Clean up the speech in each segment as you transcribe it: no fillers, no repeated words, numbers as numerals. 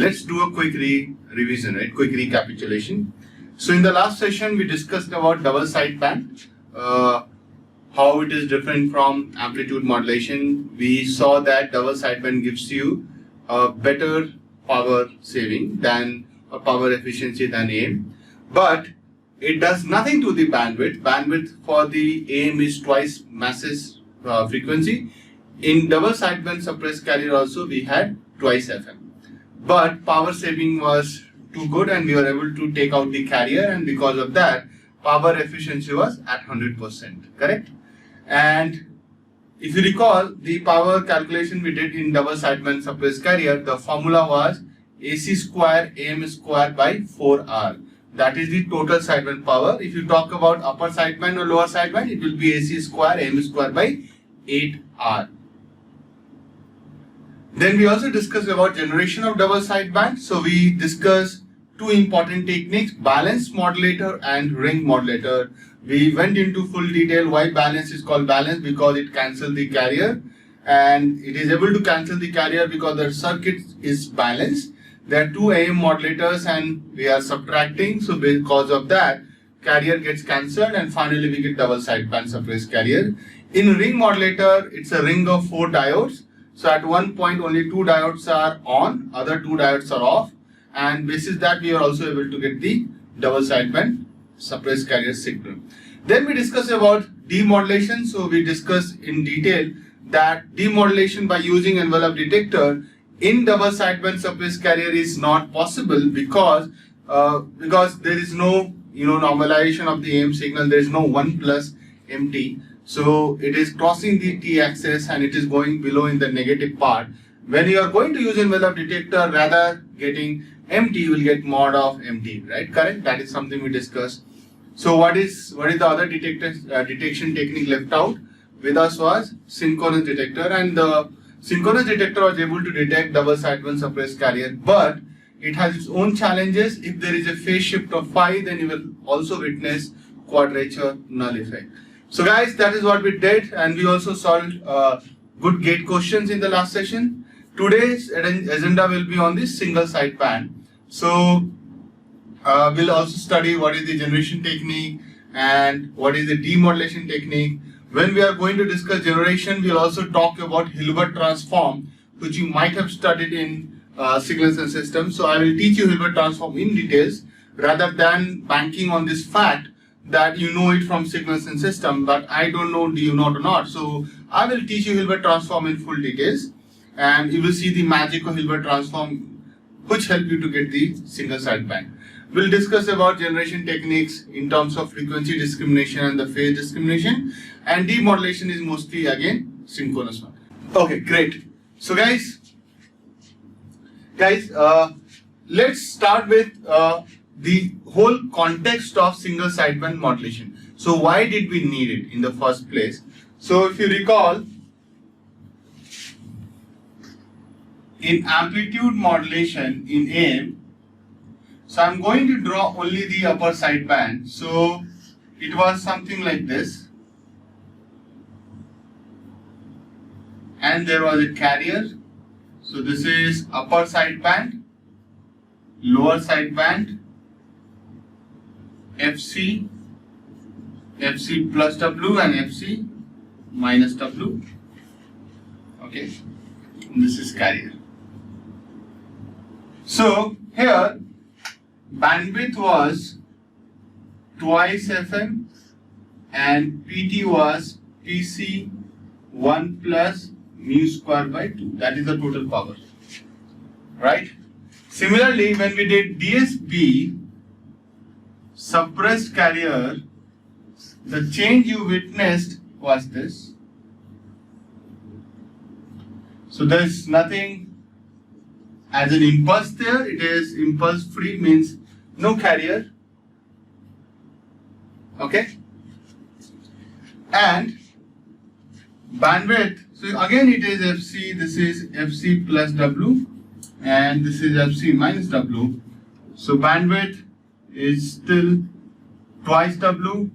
Let's do a quick revision, right? Quick recapitulation. So in the last session, we discussed about double sideband, how it is different from amplitude modulation. We saw that double sideband gives you a better power saving than or power efficiency than AM, but it does nothing to the bandwidth. Bandwidth for the AM is twice masses frequency. In double sideband suppressed carrier also we had twice FM. But power saving was too good and we were able to take out the carrier, and because of that power efficiency was at 100%, correct? And if you recall the power calculation we did in double sideband suppressed carrier, the formula was AC square AM square by 4R. That is the total sideband power. If you talk about upper sideband or lower sideband, it will be AC square AM square by 8R. Then we also discussed about generation of double sideband. So we discussed two important techniques, balance modulator and ring modulator. We went into full detail why balance is called balance, because it cancels the carrier, and it is able to cancel the carrier because the circuit is balanced. There are two AM modulators and we are subtracting, so because of that carrier gets cancelled and finally we get double sideband suppressed carrier. In ring modulator, it's a ring of 4 diodes. So at one point only 2 diodes are on, other 2 diodes are off, and basis that we are also able to get the double sideband suppressed carrier signal. Then we discussed about demodulation. So we discussed in detail that demodulation by using envelope detector in double sideband suppressed carrier is not possible because there is no normalization of the AM signal. There is no 1 plus MT. So it is crossing the T axis and it is going below in the negative part. When you are going to use envelope detector, rather getting MT, you will get mod of MT, right? Correct? That is something we discussed. So what is the other detection technique left out? With us was synchronous detector, and the synchronous detector was able to detect double sideband suppressed carrier, but it has its own challenges. If there is a phase shift of phi, then you will also witness quadrature null effect. So guys, that is what we did, and we also solved good gate questions in the last session. Today's agenda will be on this single sideband. So we'll also study what is the generation technique and what is the demodulation technique. When we are going to discuss generation, we'll also talk about Hilbert transform, which you might have studied in signals and systems. So I will teach you Hilbert transform in details rather than banking on this fact that you know it from signals and system, but I don't know do you know or not. So I will teach you Hilbert transform in full details, and you will see the magic of Hilbert transform which help you to get the single sideband. We'll discuss about generation techniques in terms of frequency discrimination and the phase discrimination, and demodulation is mostly again synchronous one. Okay, great. So guys, let's start with the whole context of single sideband modulation. So why did we need it in the first place? So if you recall, in amplitude modulation in AM, so I'm going to draw only the upper sideband. So it was something like this, and there was a carrier. So this is upper sideband, lower sideband, FC, FC plus W and FC minus W. Okay, and this is carrier. So here bandwidth was twice FM and PT was PC 1 plus mu square by 2. That is the total power, right? Similarly, when we did DSB suppressed carrier, the change you witnessed was this. So there is nothing as an impulse there. It is impulse free, means no carrier. Okay, and bandwidth, so again it is FC, this is FC plus W and this is FC minus W. So bandwidth is still twice W,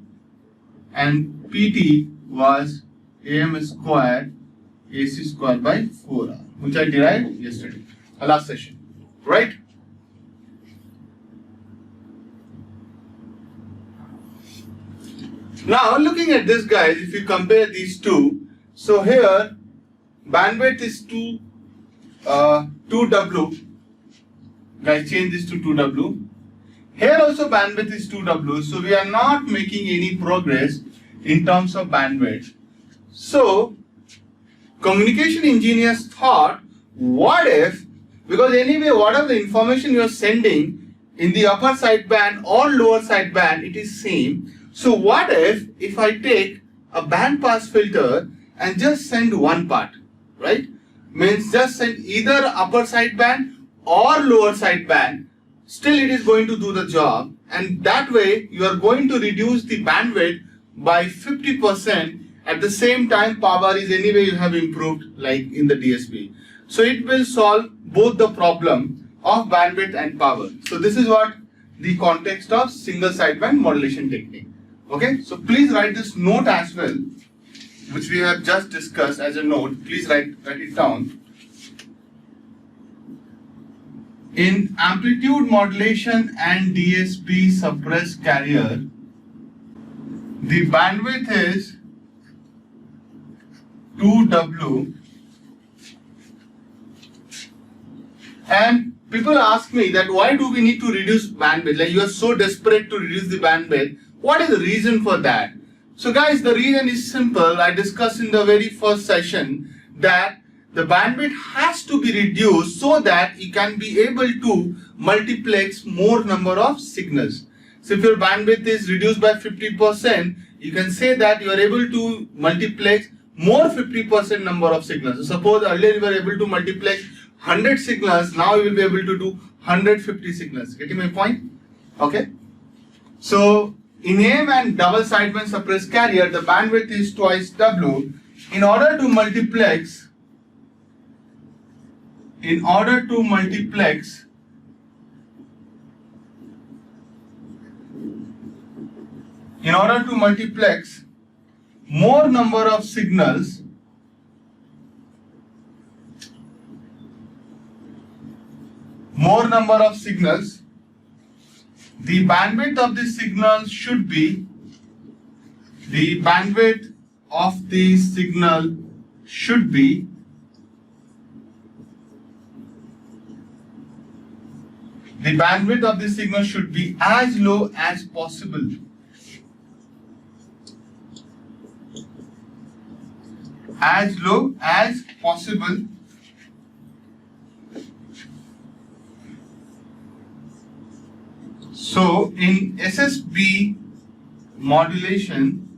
and PT was AM square AC square by 4R, which I derived yesterday, last session. right? Now looking at this, guys, if you compare these two, so here bandwidth is 2W. Guys, change this to 2W. Here also bandwidth is 2W, so we are not making any progress in terms of bandwidth. So communication engineers thought, what if, because anyway whatever the information you are sending in the upper sideband or lower sideband, it is same. So what if I take a band pass filter and just send one part, right? Means just send either upper sideband or lower sideband, still it is going to do the job, and that way you are going to reduce the bandwidth by 50%. At the same time, power is anyway you have improved like in the DSP. So it will solve both the problem of bandwidth and power. So this is what the context of single sideband modulation technique. Okay, so please write this note as well, which we have just discussed as a note. Please write it down. In amplitude modulation and DSP suppressed carrier, the bandwidth is 2W, and people ask me that why do we need to reduce bandwidth? Like you are so desperate to reduce the bandwidth. What is the reason for that? So guys, the reason is simple. I discussed in the very first session that the bandwidth has to be reduced so that you can be able to multiplex more number of signals. So if your bandwidth is reduced by 50%, you can say that you are able to multiplex more 50% number of signals. So suppose earlier you were able to multiplex 100 signals, now you will be able to do 150 signals. Getting my point? Okay. So in AM and double sideband suppressed carrier, the bandwidth is twice W. In order to multiplex more number of signals, the bandwidth of the signal should be the bandwidth of the signal should be as low as possible. As low as possible. So in SSB modulation,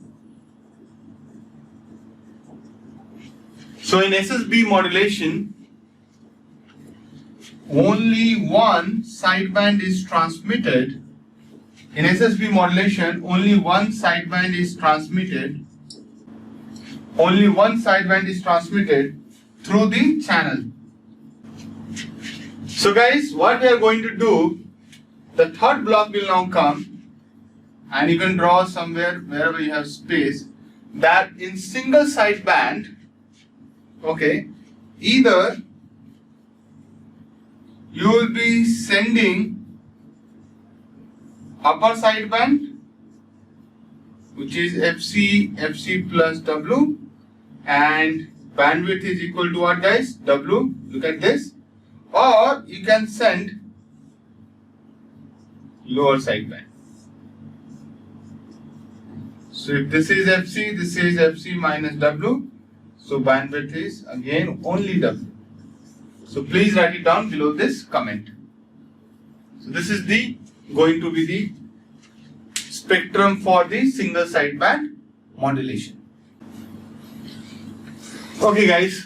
only one sideband is transmitted. In SSB modulation, only one sideband is transmitted. Only one sideband is transmitted through the channel. So guys, what we are going to do, the third block will now come, and you can draw somewhere wherever you have space, that in single sideband, okay, either you will be sending upper sideband, which is FC plus W, and bandwidth is equal to what, guys? W. Look at this. Or you can send lower sideband. So if this is FC, this is FC minus W. So bandwidth is again only W. So please write it down below this comment. So this is going to be the spectrum for the single sideband modulation. Okay guys,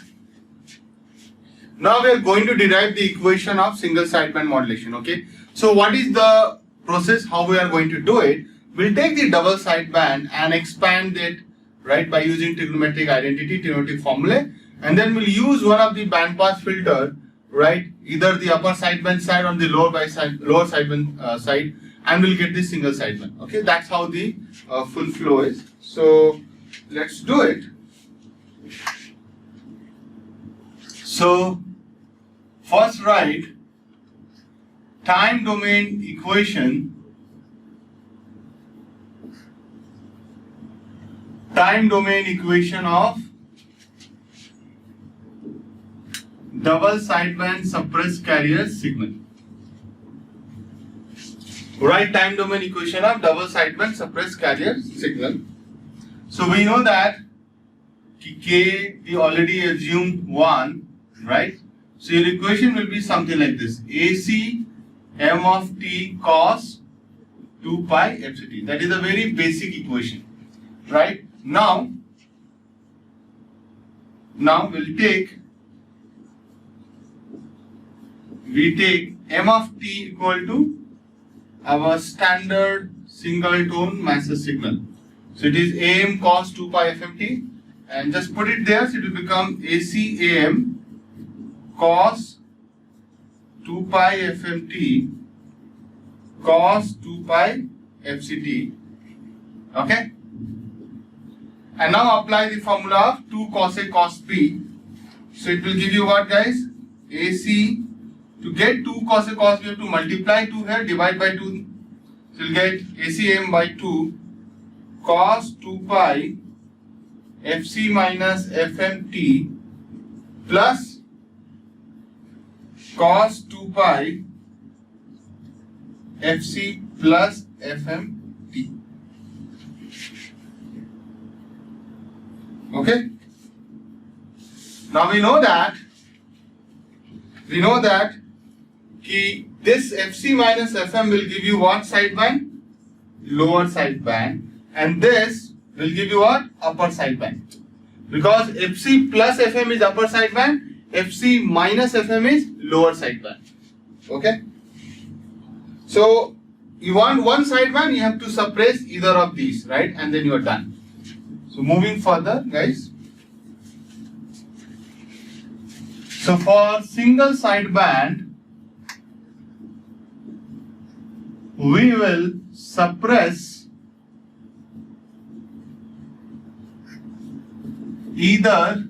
now we are going to derive the equation of single sideband modulation. Okay, so what is the process, how we are going to do it? We'll take the double sideband and expand it, right, by using trigonometric identity, trigonometric formula, and then we'll use one of the bandpass filter, right, either the upper sideband side or the lower sideband side, and we'll get the single sideband. Okay, that's how the full flow is. So let's do it. So first write time domain equation of double sideband suppressed carrier signal. Write time domain equation of double sideband suppressed carrier signal. So we know that K, we already assumed 1, right? So your equation will be something like this: AC m of t cos 2 pi fct. That is a very basic equation, right? Now we take m of t equal to our standard single tone massive signal. So it is am cos 2 pi fmt, and just put it there, so it will become AC am cos 2 pi fmt cos 2 pi fct. Okay? And now apply the formula of 2 cos A cos B. So it will give you what, guys? AC, to get 2 cos A cos B, you have to multiply 2 here, divide by 2. So you'll get ACM by 2 cos 2 pi FC minus FMT plus cos 2 pi FC plus FMT. Okay? Now we know that this FC minus FM will give you what sideband? Lower sideband. And this will give you what? Upper sideband. Because FC plus FM is upper sideband, FC minus FM is lower sideband. Okay? So you want one sideband, you have to suppress either of these, right? And then you are done. So moving further, guys. So for single sideband, we will suppress either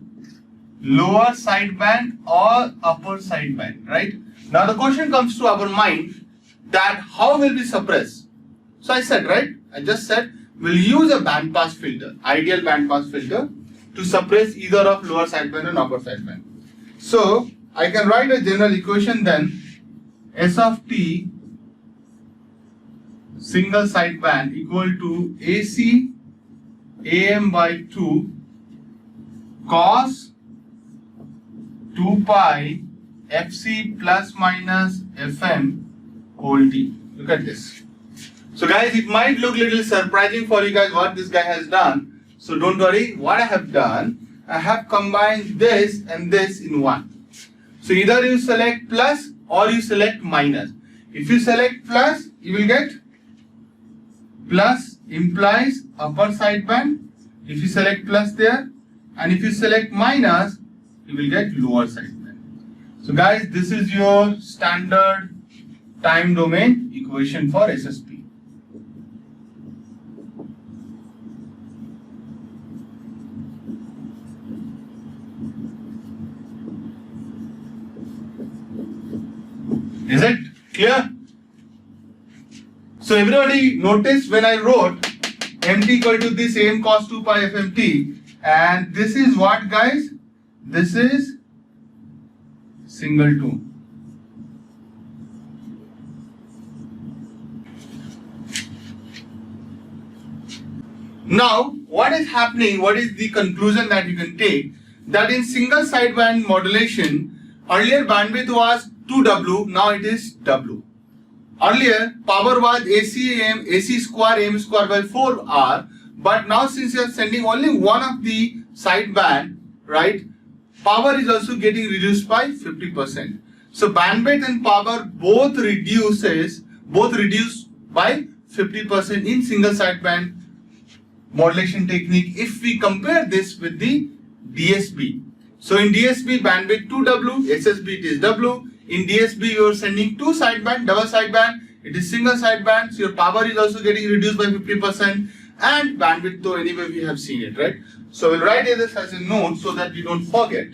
lower sideband or upper sideband, right? Now the question comes to our mind that how will we suppress? So I said, right? I just said we'll use a band pass filter, ideal band pass filter, to suppress either of lower sideband and upper sideband. So I can write a general equation then: S of t single sideband equal to AC AM by 2 cos 2 pi FC plus minus FM whole t. Look at this. So guys, it might look little surprising for you guys what this guy has done. So don't worry, what I have done, I have combined this and this in one. So either you select plus or you select minus. If you select plus, you will get plus implies upper sideband. If you select plus there, and if you select minus, you will get lower sideband. So guys, this is your standard time domain equation for SSP. Is it clear? So everybody notice when I wrote mt equal to this AM cos 2 pi FMT, and this is what, guys? This is single tone. Now, what is happening? What is the conclusion that you can take? That in single sideband modulation, earlier bandwidth was 2W, now it is W. Earlier, power was AC square AM square by 4R, but now since you are sending only one of the sideband, right, power is also getting reduced by 50%. So bandwidth and power both reduce by 50% in single sideband modulation technique if we compare this with the DSP. So in DSP bandwidth 2W, SSB it is W. In DSB you are sending two sideband, double sideband, it is single sideband, so your power is also getting reduced by 50%, and bandwidth though anyway we have seen it, right? So we'll write this as a note so that we don't forget.